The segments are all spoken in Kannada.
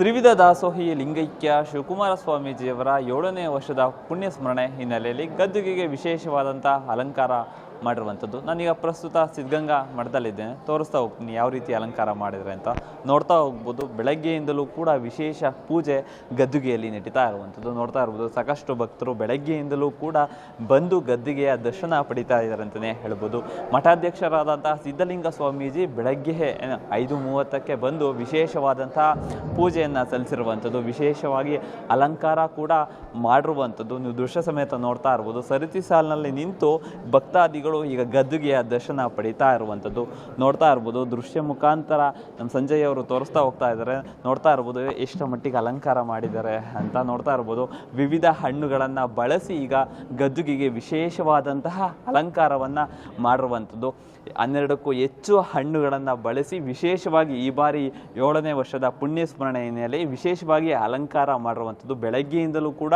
ತ್ರಿವಿಧ ದಾಸೋಹಿ ಲಿಂಗೈಕ್ಯ ಶಿವಕುಮಾರ ಸ್ವಾಮೀಜಿಯವರ 7ನೇ ವರ್ಷದ ಪುಣ್ಯ ಸ್ಮರಣೆ ಹಿನ್ನೆಲೆಯಲ್ಲಿ ಗದ್ದುಗೆಗೆ ವಿಶೇಷವಾದಂಥ ಅಲಂಕಾರ ಮಾಡಿರುವಂಥದ್ದು. ನಾನೀಗ ಪ್ರಸ್ತುತ ಸಿದ್ಧಗಂಗಾ ಮಠದಲ್ಲಿದ್ದೇನೆ, ತೋರಿಸ್ತಾ ಹೋಗ್ತೀನಿ ಯಾವ ರೀತಿ ಅಲಂಕಾರ ಮಾಡಿದರೆ ಅಂತ. ನೋಡ್ತಾ ಹೋಗ್ಬೋದು, ಬೆಳಗ್ಗೆಯಿಂದಲೂ ಕೂಡ ವಿಶೇಷ ಪೂಜೆ ಗದ್ದುಗೆಯಲ್ಲಿ ನಡೀತಾ ಇರುವಂಥದ್ದು ನೋಡ್ತಾ ಇರ್ಬೋದು. ಸಾಕಷ್ಟು ಭಕ್ತರು ಬೆಳಗ್ಗೆಯಿಂದಲೂ ಕೂಡ ಬಂದು ಗದ್ದುಗೆಯ ದರ್ಶನ ಪಡಿತಾ ಇದ್ದಾರೆ ಅಂತಲೇ ಹೇಳ್ಬೋದು. ಮಠಾಧ್ಯಕ್ಷರಾದಂಥ ಸಿದ್ಧಲಿಂಗ ಸ್ವಾಮೀಜಿ ಬೆಳಗ್ಗೆ 5:30ಕ್ಕೆ ಬಂದು ವಿಶೇಷವಾದಂಥ ಪೂಜೆಯನ್ನು ಸಲ್ಲಿಸಿರುವಂಥದ್ದು, ವಿಶೇಷವಾಗಿ ಅಲಂಕಾರ ಕೂಡ ಮಾಡಿರುವಂಥದ್ದು ನೀವು ದೃಶ್ಯ ಸಮೇತ ನೋಡ್ತಾ ಇರ್ಬೋದು. ಸರತಿ ಸಾಲಿನಲ್ಲಿ ನಿಂತು ಭಕ್ತಾದಿಗಳು ಈಗ ಗದ್ದುಗೆಯ ದರ್ಶನ ಪಡಿತಾ ಇರುವಂಥದ್ದು ನೋಡ್ತಾ ಇರ್ಬೋದು. ದೃಶ್ಯ ಮುಖಾಂತರ ನಮ್ಮ ಸಂಜಯ್ ಅವರು ತೋರಿಸ್ತಾ ಹೋಗ್ತಾ ಇದ್ದಾರೆ. ನೋಡ್ತಾ ಇರ್ಬೋದು ಎಷ್ಟು ಮಟ್ಟಿಗೆ ಅಲಂಕಾರ ಮಾಡಿದ್ದಾರೆ ಅಂತ ನೋಡ್ತಾ ಇರ್ಬೋದು. ವಿವಿಧ ಹಣ್ಣುಗಳನ್ನು ಬಳಸಿ ಈಗ ಗದ್ದುಗೆಗೆ ವಿಶೇಷವಾದಂತಹ ಅಲಂಕಾರವನ್ನು ಮಾಡಿರುವಂಥದ್ದು. 12ಕ್ಕೂ ಹೆಚ್ಚು ಹಣ್ಣುಗಳನ್ನು ಬಳಸಿ ವಿಶೇಷವಾಗಿ ಈ ಬಾರಿ 7ನೇ ವರ್ಷದ ಪುಣ್ಯ ಸ್ಮರಣೆ ಹಿನ್ನೆಲೆ ವಿಶೇಷವಾಗಿ ಅಲಂಕಾರ ಮಾಡಿರುವಂಥದ್ದು. ಬೆಳಗ್ಗೆಯಿಂದಲೂ ಕೂಡ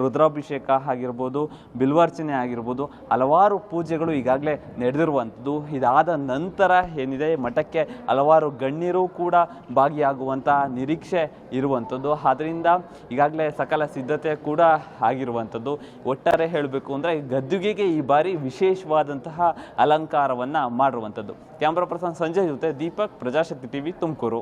ರುದ್ರಾಭಿಷೇಕ ಆಗಿರ್ಬೋದು, ಬಿಲ್ವಾರ್ಚನೆ ಆಗಿರ್ಬೋದು, ಹಲವಾರು ಪೂಜೆಗಳು ಈಗಾಗಲೇ ನಡೆದಿರುವಂಥದ್ದು. ಇದಾದ ನಂತರ ಏನಿದೆ ಮಠಕ್ಕೆ ಹಲವಾರು ಗಣ್ಯರು ಕೂಡ ಭಾಗಿಯಾಗುವಂಥ ನಿರೀಕ್ಷೆ ಇರುವಂಥದ್ದು. ಆದ್ದರಿಂದ ಈಗಾಗಲೇ ಸಕಲ ಸಿದ್ಧತೆ ಕೂಡ ಆಗಿರುವಂಥದ್ದು. ಒಟ್ಟಾರೆ ಹೇಳಬೇಕು ಅಂದರೆ ಗದ್ದುಗೆಗೆ ಈ ಬಾರಿ ವಿಶೇಷವಾದಂತಹ ಅಲಂಕಾರವನ್ನು ಮಾಡಿರುವಂಥದ್ದು. ಕ್ಯಾಮ್ರಾ ಪರ್ಸನ್ ಸಂಜಯ್ ಜೊತೆ ದೀಪಕ್, ಪ್ರಜಾಶಕ್ತಿ ಟಿವಿ, ತುಮಕೂರು.